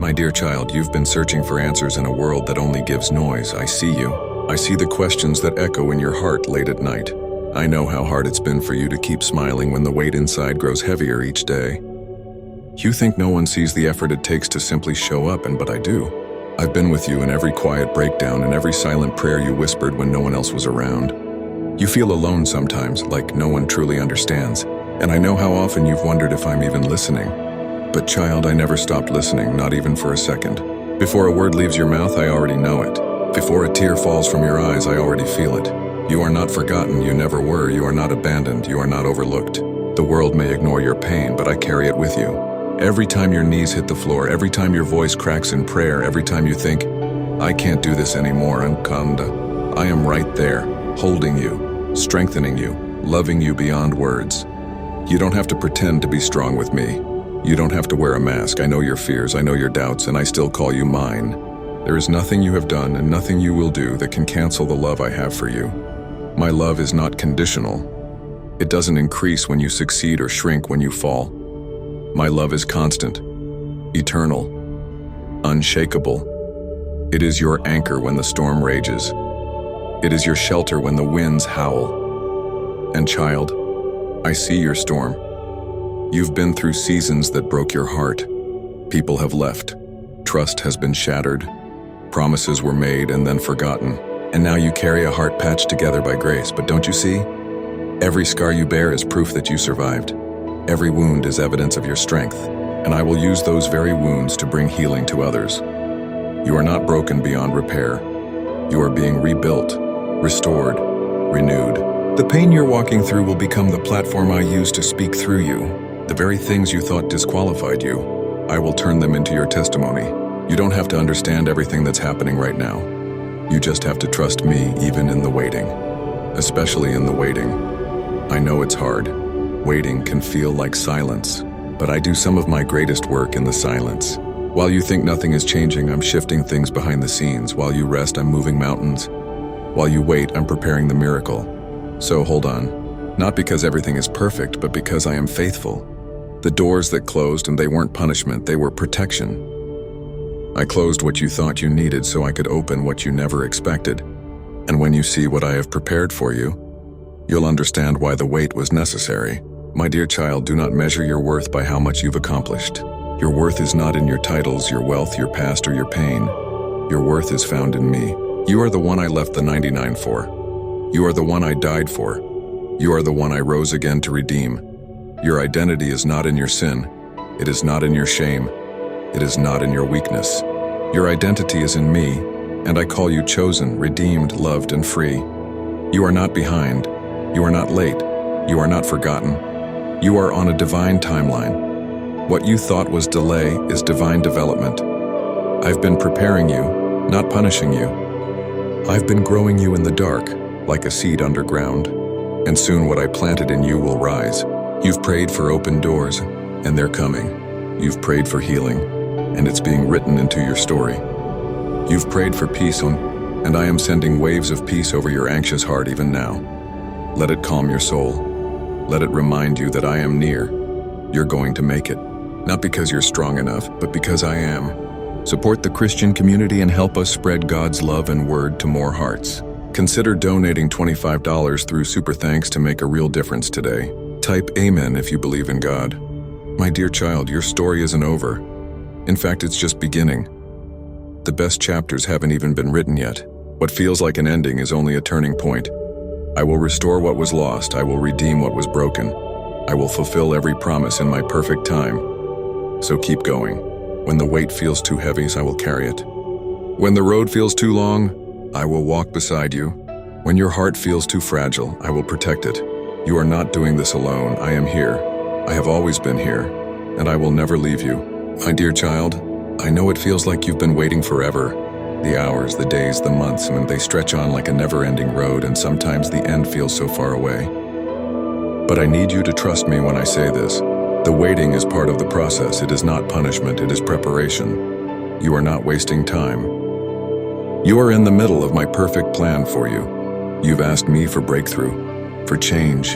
My dear child, you've been searching for answers in a world that only gives noise. I see you. I see the questions that echo in your heart late at night. I know how hard it's been for you to keep smiling when the weight inside grows heavier each day. You think no one sees the effort it takes to simply show up, but I do. I've been with you in every quiet breakdown and every silent prayer you whispered when no one else was around. You feel alone sometimes, like no one truly understands, and I know how often you've wondered if I'm even listening. But child, I never stopped listening, not even for a second. Before a word leaves your mouth, I already know it. Before a tear falls from your eyes, I already feel it. You are not forgotten, you never were, you are not abandoned, you are not overlooked. The world may ignore your pain, but I carry it with you. Every time your knees hit the floor, every time your voice cracks in prayer, every time you think, I can't do this anymore, Ankanda, I am right there, holding you, strengthening you, loving you beyond words. You don't have to pretend to be strong with me. You don't have to wear a mask. I know your fears, I know your doubts, and I still call you mine. There is nothing you have done and nothing you will do that can cancel the love I have for you. My love is not conditional. It doesn't increase when you succeed or shrink when you fall. My love is constant, eternal, unshakable. It is your anchor when the storm rages. It is your shelter when the winds howl. And child, I see your storm. You've been through seasons that broke your heart. People have left. Trust has been shattered. Promises were made and then forgotten. And now you carry a heart patched together by grace. But don't you see? Every scar you bear is proof that you survived. Every wound is evidence of your strength. And I will use those very wounds to bring healing to others. You are not broken beyond repair. You are being rebuilt, restored, renewed. The pain you're walking through will become the platform I use to speak through you. The very things you thought disqualified you, I will turn them into your testimony. You don't have to understand everything that's happening right now. You just have to trust me even in the waiting. Especially in the waiting. I know it's hard. Waiting can feel like silence, but I do some of my greatest work in the silence. While you think nothing is changing, I'm shifting things behind the scenes. While you rest, I'm moving mountains. While you wait, I'm preparing the miracle. So hold on. Not because everything is perfect, but because I am faithful. The doors that closed, and they weren't punishment, they were protection. I closed what you thought you needed so I could open what you never expected. And when you see what I have prepared for you, you'll understand why the wait was necessary. My dear child, do not measure your worth by how much you've accomplished. Your worth is not in your titles, your wealth, your past, or your pain. Your worth is found in me. You are the one I left the 99 for. You are the one I died for. You are the one I rose again to redeem. Your identity is not in your sin. It is not in your shame. It is not in your weakness. Your identity is in me, and I call you chosen, redeemed, loved, and free. You are not behind. You are not late. You are not forgotten. You are on a divine timeline. What you thought was delay is divine development. I've been preparing you, not punishing you. I've been growing you in the dark, like a seed underground. And soon what I planted in you will rise. You've prayed for open doors, and they're coming. You've prayed for healing, and it's being written into your story. You've prayed for peace, and I am sending waves of peace over your anxious heart even now. Let it calm your soul. Let it remind you that I am near. You're going to make it. Not because you're strong enough, but because I am. Support the Christian community and help us spread God's love and word to more hearts. Consider donating $25 through Super Thanks to make a real difference today. Type Amen if you believe in God. My dear child, your story isn't over. In fact, it's just beginning. The best chapters haven't even been written yet. What feels like an ending is only a turning point. I will restore what was lost. I will redeem what was broken. I will fulfill every promise in my perfect time. So keep going. When the weight feels too heavy, I will carry it. When the road feels too long, I will walk beside you. When your heart feels too fragile, I will protect it. You are not doing this alone. I am here. I have always been here, and I will never leave you. My dear child, I know it feels like you've been waiting forever. The hours, the days, the months, and they stretch on like a never-ending road, and sometimes the end feels so far away. But I need you to trust me when I say this. The waiting is part of the process. It is not punishment, it is preparation. You are not wasting time. You are in the middle of my perfect plan for you. You've asked me for breakthrough, for change,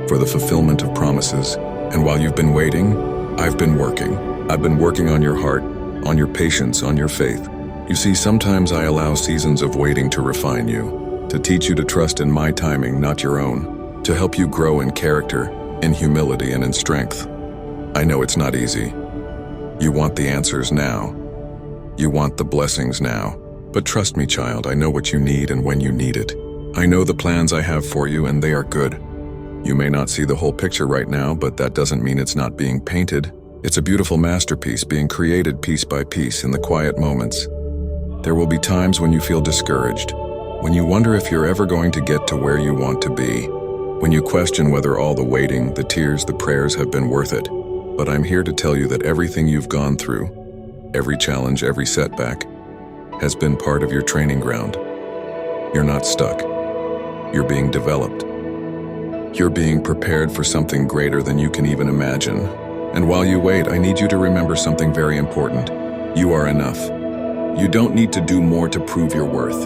for the fulfillment of promises. And while you've been waiting, I've been working. I've been working on your heart, on your patience, on your faith. You see, sometimes I allow seasons of waiting to refine you, to teach you to trust in my timing, not your own, to help you grow in character, in humility, and in strength. I know it's not easy. You want the answers now. You want the blessings now. But trust me, child, I know what you need and when you need it. I know the plans I have for you, and they are good. You may not see the whole picture right now, but that doesn't mean it's not being painted. It's a beautiful masterpiece being created piece by piece in the quiet moments. There will be times when you feel discouraged, when you wonder if you're ever going to get to where you want to be, when you question whether all the waiting, the tears, the prayers have been worth it. But I'm here to tell you that everything you've gone through, every challenge, every setback, has been part of your training ground. You're not stuck. You're being developed. You're being prepared for something greater than you can even imagine. And while you wait, I need you to remember something very important. You are enough. You don't need to do more to prove your worth.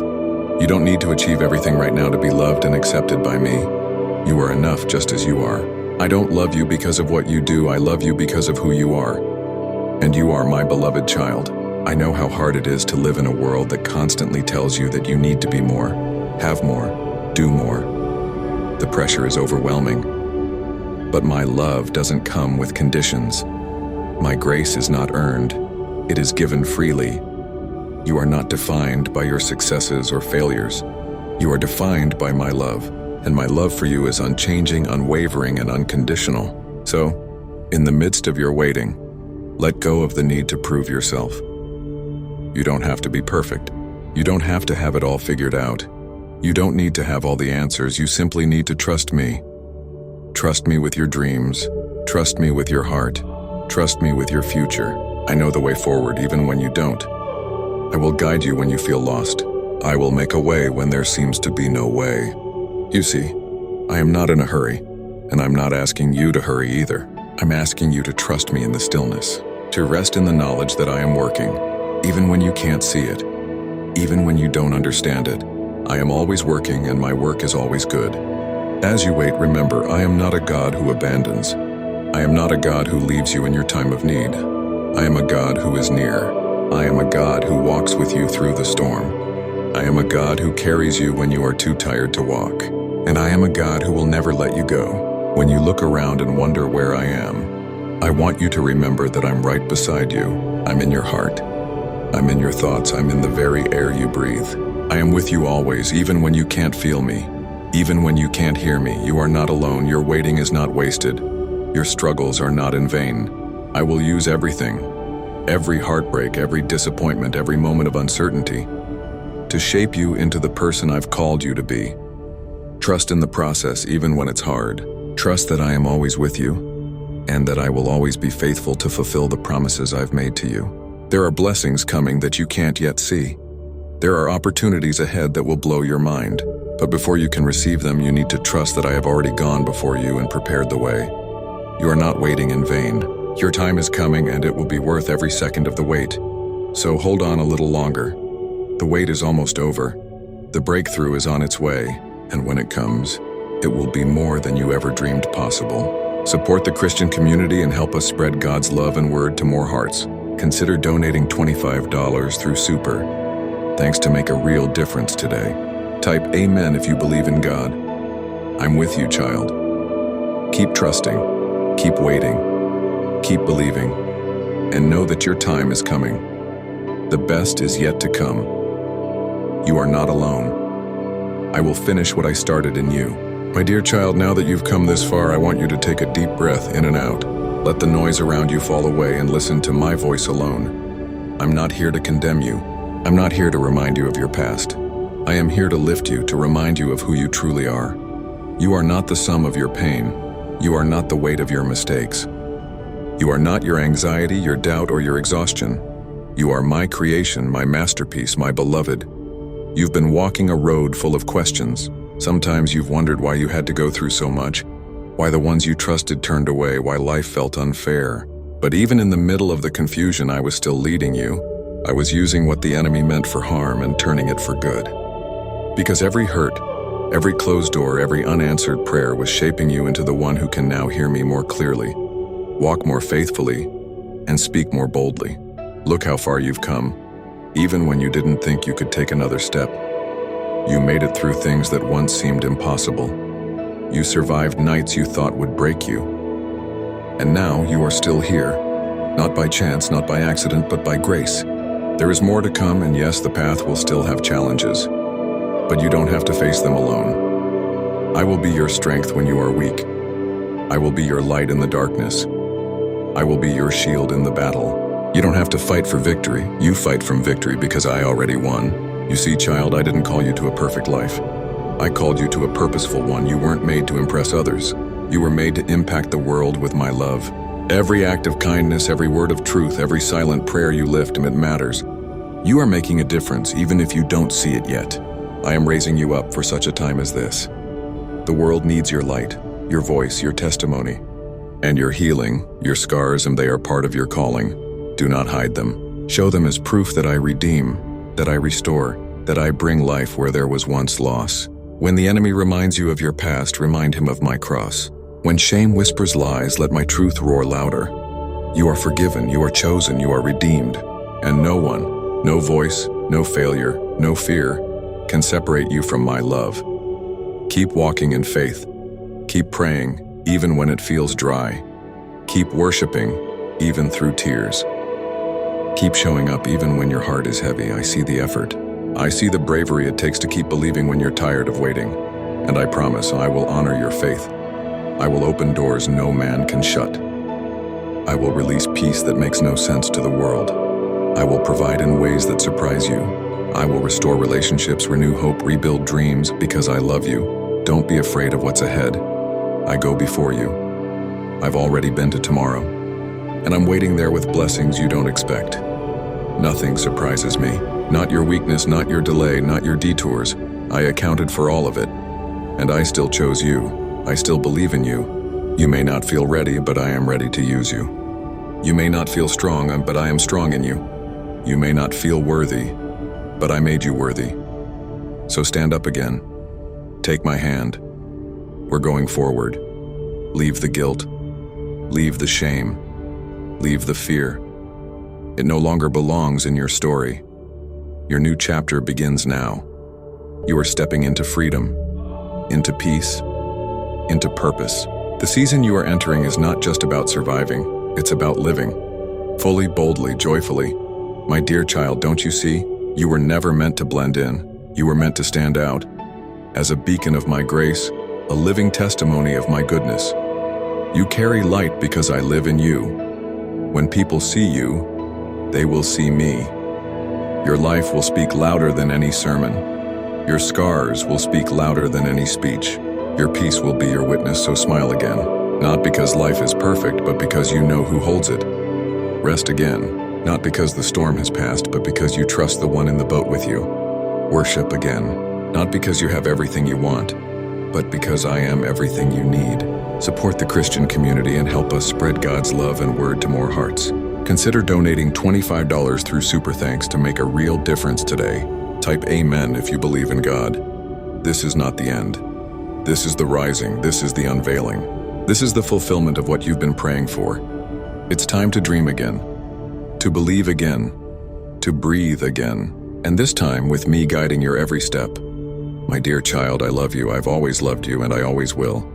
You don't need to achieve everything right now to be loved and accepted by me. You are enough just as you are. I don't love you because of what you do. I love you because of who you are. And you are my beloved child. I know how hard it is to live in a world that constantly tells you that you need to be more, have more, do more. The pressure is overwhelming. But my love doesn't come with conditions. My grace is not earned. It is given freely. You are not defined by your successes or failures. You are defined by my love, and my love for you is unchanging, unwavering, and unconditional. So, in the midst of your waiting, let go of the need to prove yourself. You don't have to be perfect. You don't have to have it all figured out. You don't need to have all the answers. You simply need to trust me. Trust me with your dreams. Trust me with your heart. Trust me with your future. I know the way forward even when you don't. I will guide you when you feel lost. I will make a way when there seems to be no way. You see, I am not in a hurry, and I'm not asking you to hurry either. I'm asking you to trust me in the stillness, to rest in the knowledge that I am working. Even when you can't see it, even when you don't understand it, I am always working and my work is always good. As you wait, remember, I am not a God who abandons. I am not a God who leaves you in your time of need. I am a God who is near. I am a God who walks with you through the storm. I am a God who carries you when you are too tired to walk. And I am a God who will never let you go. When you look around and wonder where I am, I want you to remember that I'm right beside you. I'm in your heart. I'm in your thoughts. I'm in the very air you breathe. I am with you always, even when you can't feel me. Even when you can't hear me, you are not alone. Your waiting is not wasted. Your struggles are not in vain. I will use everything, every heartbreak, every disappointment, every moment of uncertainty, to shape you into the person I've called you to be. Trust in the process, even when it's hard. Trust that I am always with you, and that I will always be faithful to fulfill the promises I've made to you. There are blessings coming that you can't yet see. There are opportunities ahead that will blow your mind. But before you can receive them, you need to trust that I have already gone before you and prepared the way. You are not waiting in vain. Your time is coming, and it will be worth every second of the wait. So hold on a little longer. The wait is almost over. The breakthrough is on its way, and when it comes, it will be more than you ever dreamed possible. Support the Christian community and help us spread God's love and word to more hearts. Consider donating $25 through Super. Thanks to make a real difference today. Type Amen if you believe in God. I'm with you, child. Keep trusting, keep waiting, keep believing, and know that your time is coming. The best is yet to come. You are not alone. I will finish what I started in you. My dear child, now that you've come this far, I want you to take a deep breath in and out. Let the noise around you fall away and listen to my voice alone. I'm not here to condemn you. I'm not here to remind you of your past. I am here to lift you, to remind you of who you truly are. You are not the sum of your pain. You are not the weight of your mistakes. You are not your anxiety, your doubt, or your exhaustion. You are my creation, my masterpiece, my beloved. You've been walking a road full of questions. Sometimes you've wondered why you had to go through so much, why the ones you trusted turned away, why life felt unfair. But even in the middle of the confusion, I was still leading you. I was using what the enemy meant for harm and turning it for good. Because every hurt, every closed door, every unanswered prayer was shaping you into the one who can now hear me more clearly, walk more faithfully, and speak more boldly. Look how far you've come, even when you didn't think you could take another step. You made it through things that once seemed impossible. You survived nights you thought would break you. And now you are still here, not by chance, not by accident, but by grace. There is more to come, and yes, the path will still have challenges, but you don't have to face them alone. I will be your strength when you are weak. I will be your light in the darkness. I will be your shield in the battle. You don't have to fight for victory. You fight from victory because I already won. You see, child, I didn't call you to a perfect life. I called you to a purposeful one. You weren't made to impress others. You were made to impact the world with my love. Every act of kindness, every word of truth, every silent prayer you lift, it matters. You are making a difference, even if you don't see it yet. I am raising you up for such a time as this. The world needs your light, your voice, your testimony, and your healing, your scars, and they are part of your calling. Do not hide them. Show them as proof that I redeem, that I restore, that I bring life where there was once loss. When the enemy reminds you of your past, remind him of my cross. When shame whispers lies, let my truth roar louder. You are forgiven, you are chosen, you are redeemed, and no one, no voice, no failure, no fear can separate you from my love. Keep walking in faith. Keep praying, even when it feels dry. Keep worshiping, even through tears. Keep showing up even when your heart is heavy. I see the effort. I see the bravery it takes to keep believing when you're tired of waiting. And I promise I will honor your faith. I will open doors no man can shut. I will release peace that makes no sense to the world. I will provide in ways that surprise you. I will restore relationships, renew hope, rebuild dreams because I love you. Don't be afraid of what's ahead. I go before you. I've already been to tomorrow, and I'm waiting there with blessings you don't expect. Nothing surprises me. Not your weakness, not your delay, not your detours. I accounted for all of it, and I still chose you. I still believe in you. You may not feel ready, but I am ready to use you. You may not feel strong, but I am strong in you. You may not feel worthy, but I made you worthy. So stand up again. Take my hand. We're going forward. Leave the guilt. Leave the shame. Leave the fear. It no longer belongs in your story. Your new chapter begins now. You are stepping into freedom, into peace, into purpose. The season you are entering is not just about surviving, it's about living. Fully, boldly, joyfully. My dear child, don't you see? You were never meant to blend in. You were meant to stand out. As a beacon of my grace, a living testimony of my goodness. You carry light because I live in you. When people see you, they will see me. Your life will speak louder than any sermon. Your scars will speak louder than any speech. Your peace will be your witness, so smile again. Not because life is perfect, but because you know who holds it. Rest again, not because the storm has passed, but because you trust the one in the boat with you. Worship again, not because you have everything you want, but because I am everything you need. Support the Christian community and help us spread God's love and word to more hearts. Consider donating $25 through Super Thanks to make a real difference today. Type Amen if you believe in God. This is not the end. This is the rising. This is the unveiling. This is the fulfillment of what you've been praying for. It's time to dream again, to believe again, to breathe again, and this time with me guiding your every step. My dear child, I love you. I've always loved you, and I always will.